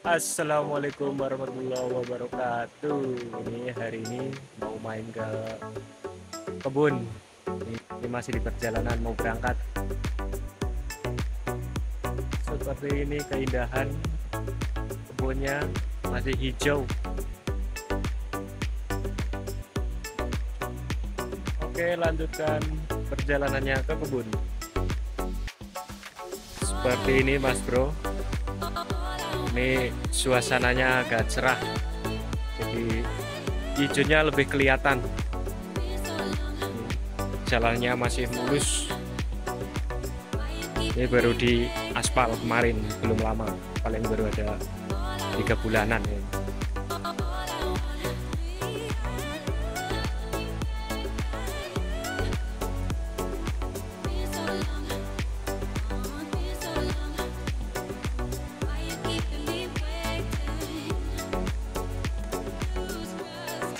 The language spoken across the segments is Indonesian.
Assalamualaikum warahmatullahi wabarakatuh. Hari ini mau main ke kebun. Ini masih di perjalanan mau berangkat. Seperti ini keindahan kebunnya masih hijau. Oke, lanjutkan perjalanannya ke kebun. Seperti ini Mas Bro. Ini suasananya agak cerah. Jadi hijaunya lebih kelihatan. Jalannya masih mulus. Ini baru di aspal kemarin, belum lama, paling baru ada 3 bulanan ya.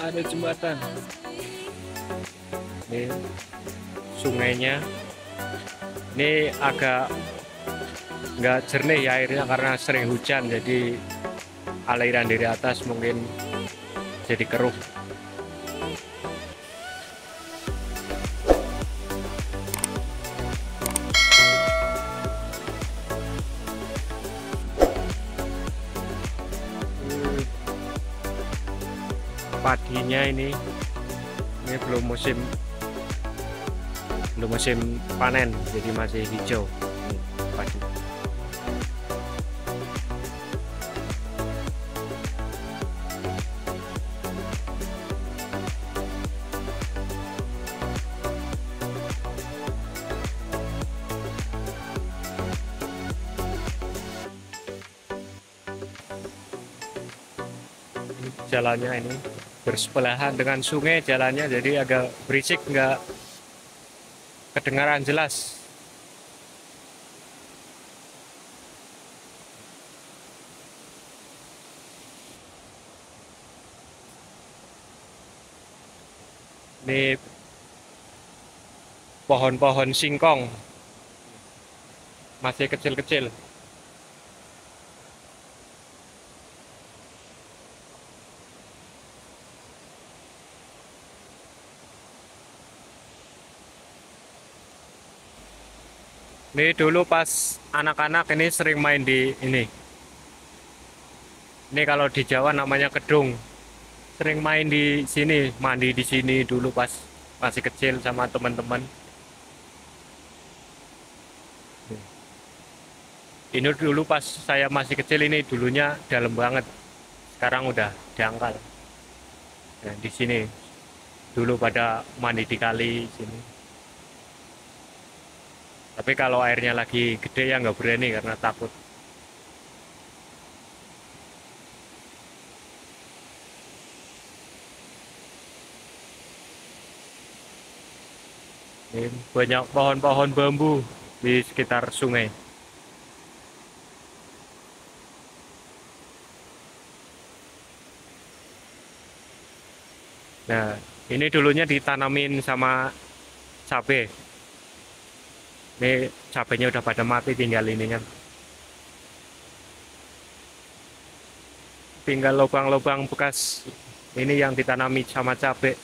Ada jembatan. Ini sungainya. Ini agak nggak jernih ya airnya karena sering hujan, jadi aliran dari atas mungkin jadi keruh. Padinya ini belum musim panen, jadi masih hijau. Ini padi. Jalannya ini bersebelahan dengan sungai, jalannya jadi agak berisik, nggak kedengaran jelas. Ini pohon-pohon singkong masih kecil-kecil. Ini dulu pas anak-anak ini sering main di ini. Ini kalau di Jawa namanya kedung. Sering main di sini, mandi di sini dulu pas masih kecil sama teman-teman. Ini dulu pas saya masih kecil, ini dulunya dalam banget. Sekarang udah dangkal. Nah, di sini dulu pada mandi di kali sini. Tapi kalau airnya lagi gede ya nggak berani karena takut. Ini banyak pohon-pohon bambu di sekitar sungai. Nah, ini dulunya ditanamin sama cabai. Ini cabainya udah pada mati, tinggal ini kan. Tinggal lubang-lubang bekas ini yang ditanami sama cabai.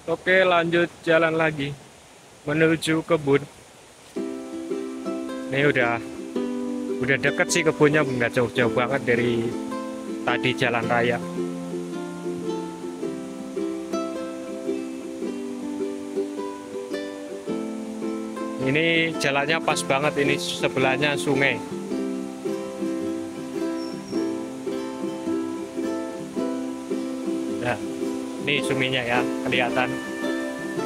Oke, lanjut jalan lagi menuju kebun. Ini udah deket sih kebunnya, nggak jauh-jauh banget dari tadi jalan raya. Ini jalannya pas banget, ini sebelahnya sungai. Nah, ini sungainya ya, kelihatan.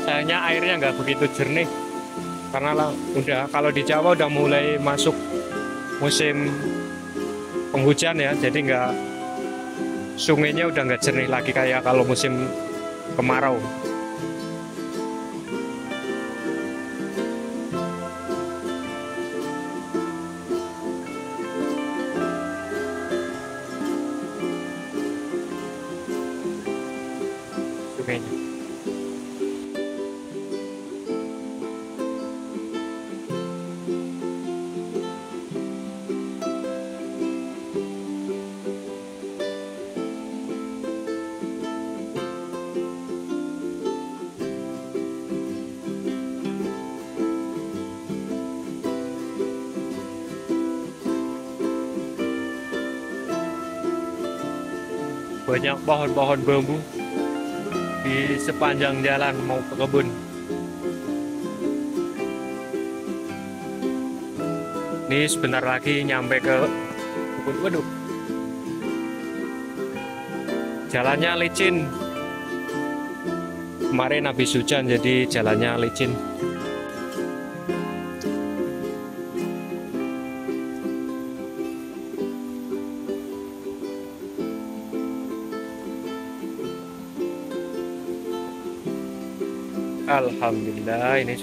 Sayangnya airnya nggak begitu jernih, karena udah kalau di Jawa udah mulai masuk musim penghujan ya, jadi sungainya udah nggak jernih lagi kayak kalau musim kemarau. sungainya. Banyak pohon-pohon bambu di sepanjang jalan mau ke kebun. Ini sebentar lagi nyampe ke kebun. Waduh, jalannya licin. Kemarin habis hujan jadi jalannya licin. Alhamdulillah ini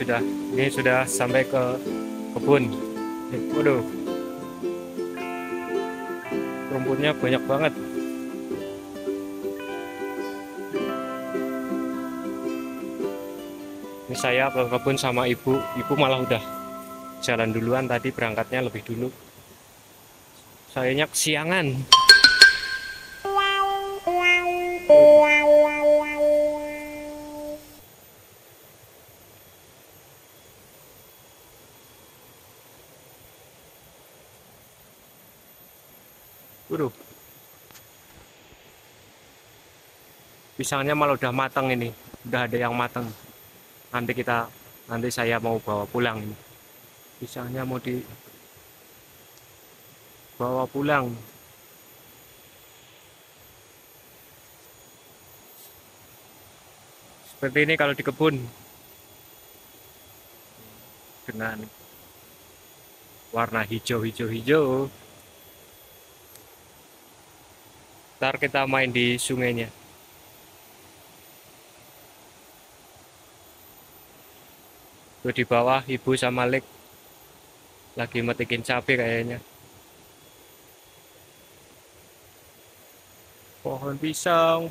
sudah sampai ke kebun. Waduh, rumputnya banyak banget. Ini saya ke kebun sama ibu malah udah jalan duluan, tadi berangkatnya lebih dulu. Sayanya kesiangan. Waduh, pisangnya malah udah matang ini, udah ada yang matang. Nanti saya mau bawa pulang ini. Pisangnya mau dibawa pulang. Seperti ini kalau di kebun dengan warna hijau. Ntar kita main di sungainya. Tuh di bawah ibu sama Lek lagi metikin cabai kayaknya. Pohon pisang.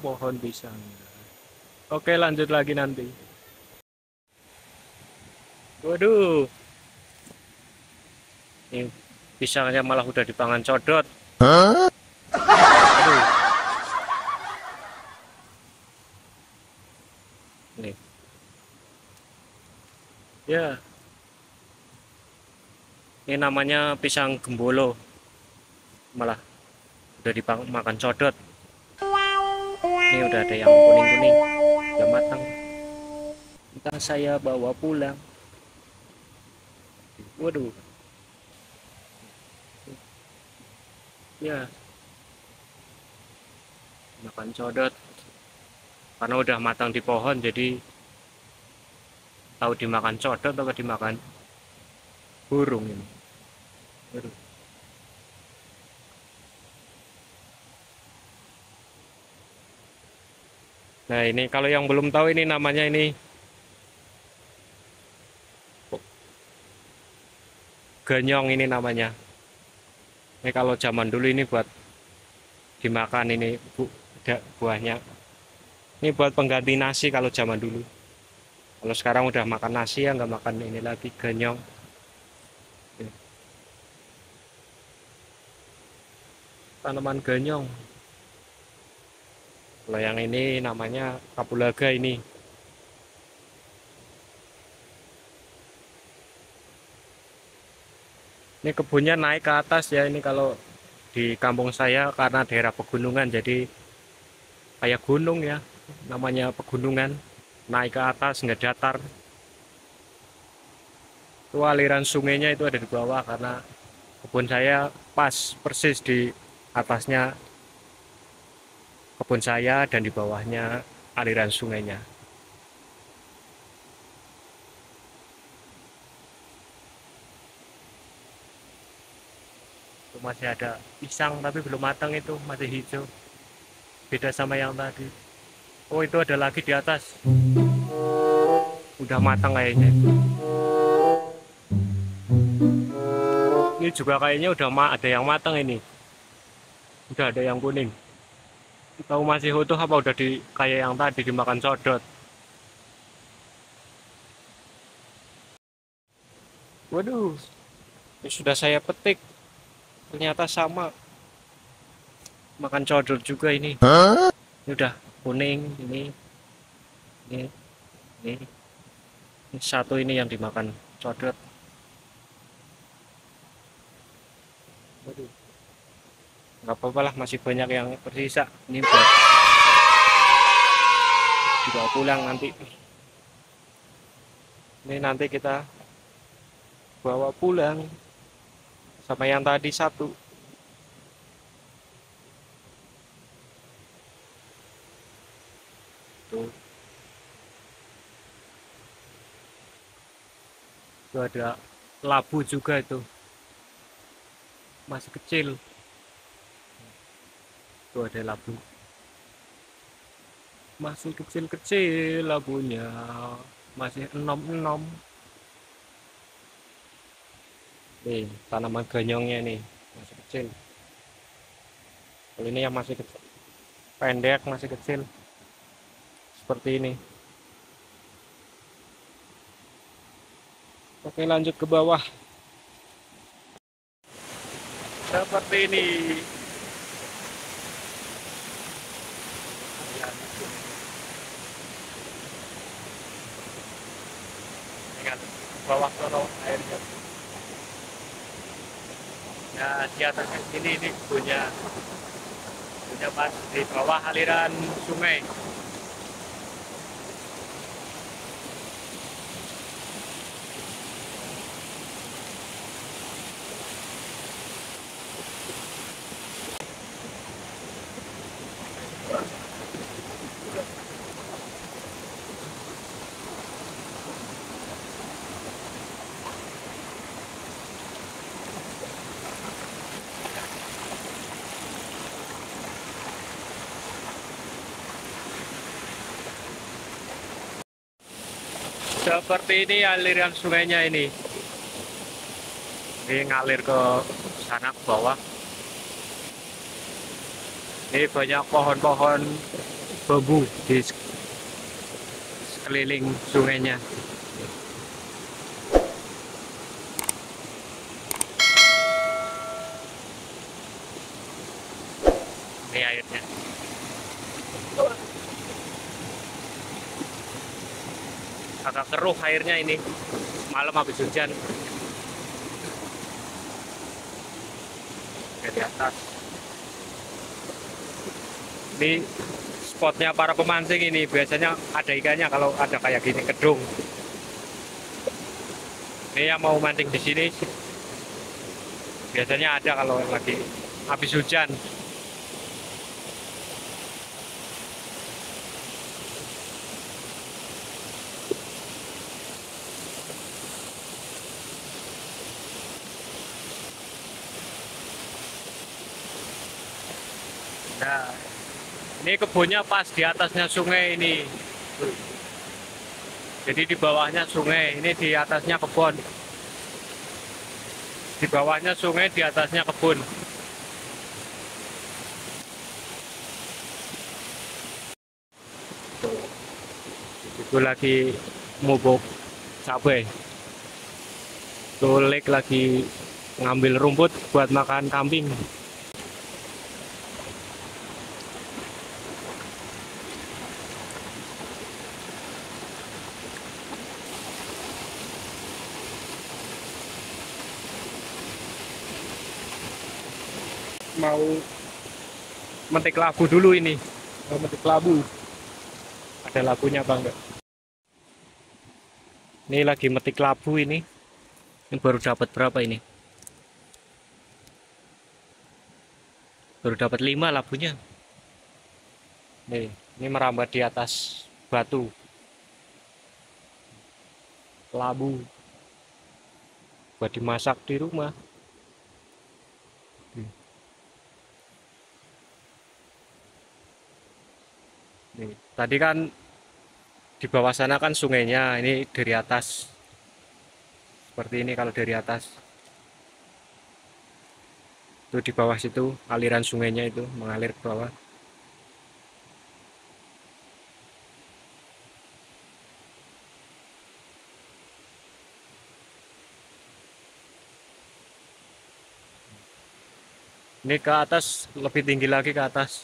Oke, lanjut lagi nanti. Waduh, ini pisangnya malah udah dipangan codot. Aduh. Nih. Ya. Ini namanya pisang gembolo. Malah udah dimakan codot. Ini udah ada yang kuning-kuning, udah matang. Entah saya bawa pulang. Waduh. Ya. Makan codot. Karena udah matang di pohon, jadi tahu dimakan codot atau dimakan burung ini. Waduh. Nah ini kalau yang belum tahu ini namanya ini ganyong ini namanya. Ini kalau zaman dulu ini buat dimakan ini buahnya. Ini buat pengganti nasi kalau zaman dulu. Kalau sekarang udah makan nasi ya nggak makan ini lagi ganyong. Tanaman ganyong. Kalau yang ini namanya kapulaga ini. Ini kebunnya naik ke atas ya, ini kalau di kampung saya karena daerah pegunungan jadi kayak gunung ya, namanya pegunungan, naik ke atas nggak datar. Itu aliran sungainya itu ada di bawah karena kebun saya pas persis di atasnya kebun saya dan di bawahnya aliran sungainya. Itu masih ada pisang tapi belum matang, itu masih hijau. Beda sama yang tadi. Oh itu ada lagi di atas. Udah matang kayaknya. Ini juga kayaknya udah ada yang matang ini. Udah ada yang kuning. Tahu masih utuh apa udah di kayak yang tadi dimakan codot. Waduh, ini sudah saya petik. Ternyata sama makan codot juga ini. Ini udah kuning ini, ini. Ini satu ini yang dimakan codot. Waduh, nggak apa-apa lah, masih banyak yang tersisa. Ini buat dibawa pulang nanti. Ini nanti kita bawa pulang sama yang tadi satu. Tuh, itu ada labu juga itu. Masih kecil. Tuh ada labu. Masih kecil-kecil labunya. Masih enom-enom. Nih, tanaman ganyongnya nih. Masih kecil. Kalau ini yang masih kecil. Pendek, masih kecil. Seperti ini. Oke, lanjut ke bawah. Seperti ini. Ingat, bawah sono airnya. Nah, di atasnya ini punya pas di bawah aliran sungai. Seperti ini aliran sungainya ini. Ini ngalir ke sana ke bawah. Ini banyak pohon-pohon bambu di sekeliling sungainya. Ini airnya. Agak keruh airnya ini. Malam habis hujan. Di atas. Ini spotnya para pemancing ini. Biasanya ada ikannya kalau ada kayak gini kedung. Ini yang mau mancing di sini biasanya ada kalau lagi habis hujan. Nah, ini kebunnya pas di atasnya sungai ini. Jadi di bawahnya sungai, ini di atasnya kebun. Di bawahnya sungai, di atasnya kebun. Itu lagi mubuk cabai. Tulik lagi ngambil rumput buat makan kambing. Mau metik labu dulu ini. Mau metik labu. Ada labunya bang enggak? Ini lagi metik labu ini. Ini baru dapat berapa ini? Baru dapat 5 labunya. Nih, ini merambat di atas batu. Labu. Buat dimasak di rumah. Nih, tadi kan di bawah sana kan sungainya, ini dari atas. Seperti ini kalau dari atas. Itu di bawah situ aliran sungainya itu mengalir ke bawah. Ini ke atas, lebih tinggi lagi ke atas.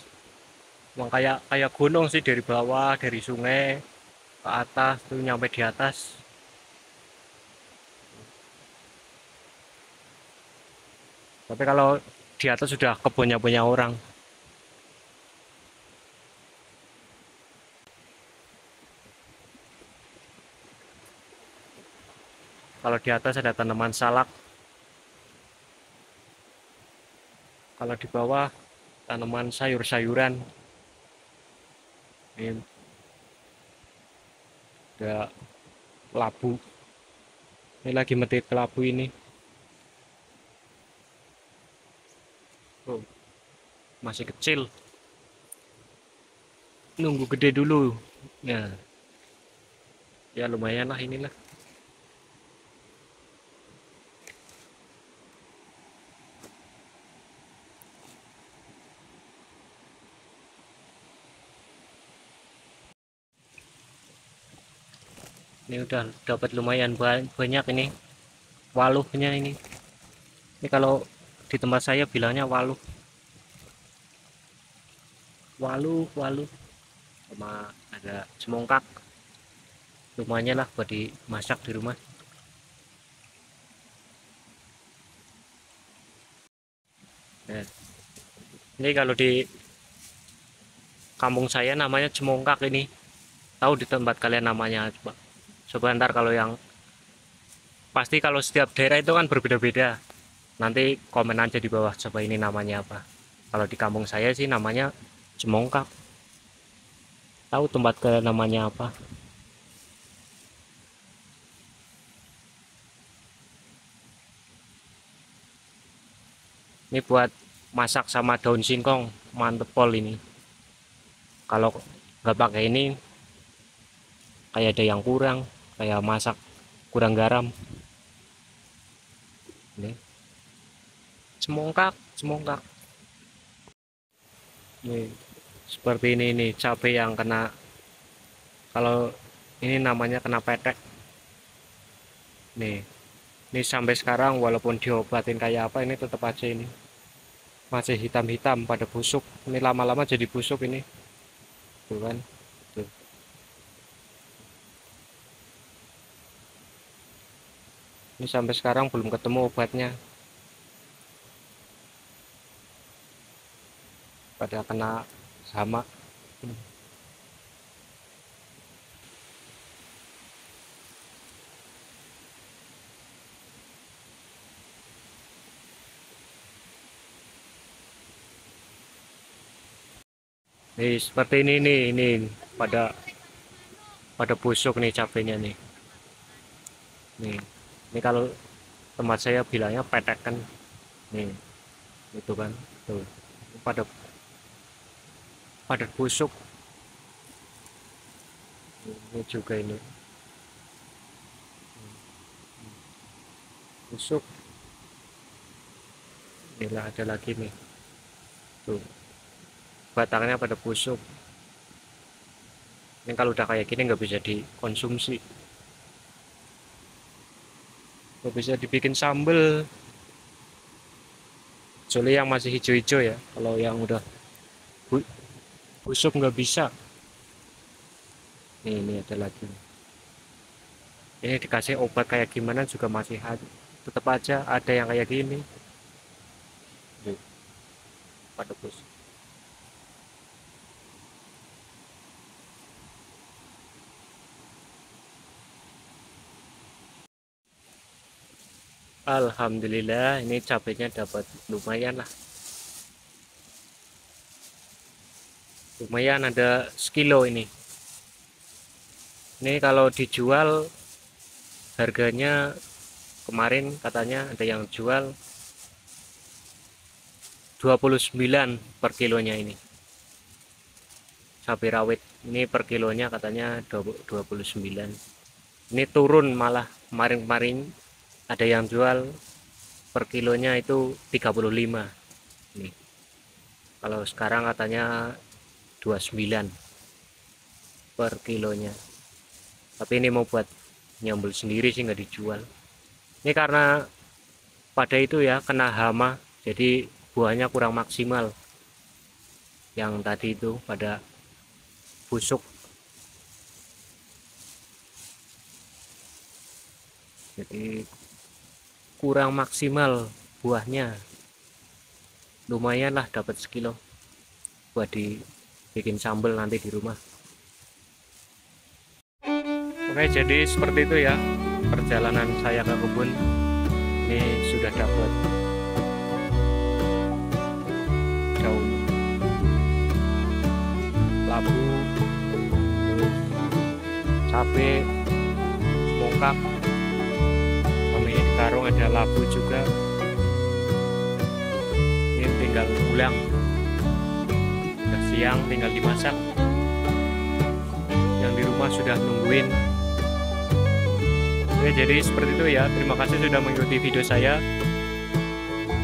Emang kayak kayak gunung sih, dari bawah, dari sungai ke atas tuh nyampe di atas. Tapi kalau di atas sudah kebunnya punya orang. Kalau di atas ada tanaman salak, kalau di bawah tanaman sayur-sayuran. Ini ada labu. Ini lagi metik kelabu ini. Oh, masih kecil. Nunggu gede dulu. Nah, ya lumayan lah inilah. Ini udah dapat lumayan banyak ini waluhnya ini. Ini kalau di tempat saya bilangnya waluh. Waluh, waluh. Sama ada semongkak. Lumayan lah buat dimasak di rumah. Nah, ini kalau di kampung saya namanya cemongkak ini. Tahu di tempat kalian namanya coba. Sebentar kalau yang pasti kalau setiap daerah itu kan berbeda-beda. Nanti komen aja di bawah coba ini namanya apa. Kalau di kampung saya sih namanya cemongkak. Tahu tempat ke namanya apa? Ini buat masak sama daun singkong, mantep pol ini. Kalau nggak pakai ini kayak ada yang kurang, kayak masak kurang garam. Ini semongkak, semongkak. Ini seperti ini nih cabai yang kena, kalau ini namanya kena petek. Nih, ini sampai sekarang walaupun diobatin kayak apa ini tetap aja ini masih hitam-hitam pada busuk. Ini lama-lama jadi busuk ini. Tuh kan. Tuh. Ini sampai sekarang belum ketemu obatnya. Pada kena hama. Nih seperti ini nih, ini pada pada busuk nih cabenya nih. Nih, ini kalau tempat saya bilangnya petek kan. Nih, itu kan. Tuh. Pada pada busuk. Ini juga ini busuk. Inilah ada lagi nih. Tuh, batangnya pada busuk. Ini kalau udah kayak gini nggak bisa dikonsumsi. Nggak bisa dibikin sambel. Kecuali yang masih hijau-hijau ya. Kalau yang udah busuk nggak bisa. Ini ada lagi. Ini dikasih obat kayak gimana juga masih tetap aja ada yang kayak gini. Nih, pada busuk. Alhamdulillah ini cabenya dapat lumayan lah. Lumayan ada sekilo ini. Ini kalau dijual harganya kemarin katanya ada yang jual 29 per kilonya ini. Cabai rawit ini per kilonya katanya 29. Ini turun malah, kemarin-kemarin ada yang jual per kilonya itu 35. Nih. Kalau sekarang katanya 29 per kilonya. Tapi ini mau buat nyambel sendiri sih, nggak dijual. Ini karena pada itu ya kena hama, jadi buahnya kurang maksimal, yang tadi itu pada busuk. Jadi kurang maksimal buahnya. Lumayan lah dapat sekilo buat dibikin sambal nanti di rumah. Oke, jadi seperti itu ya perjalanan saya ke kebun. Ini sudah dapat daun labu, terus cabai, semongkak, sama ini di karung ada labu juga. Ini tinggal pulang, udah siang tinggal dimasak. Yang di rumah sudah nungguin. Oke, jadi seperti itu ya. Terima kasih sudah mengikuti video saya.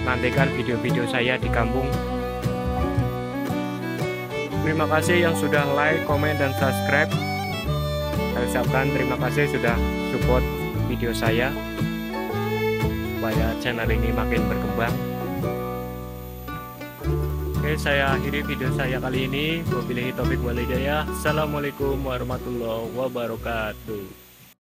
Nantikan video-video saya di kampung. Terima kasih yang sudah like, komen, dan subscribe. Saya ucapkan terima kasih sudah support video saya supaya channel ini makin berkembang. Oke, saya akhiri video saya kali ini. Wabillahi taufik wal hidayah. Assalamualaikum warahmatullahi wabarakatuh.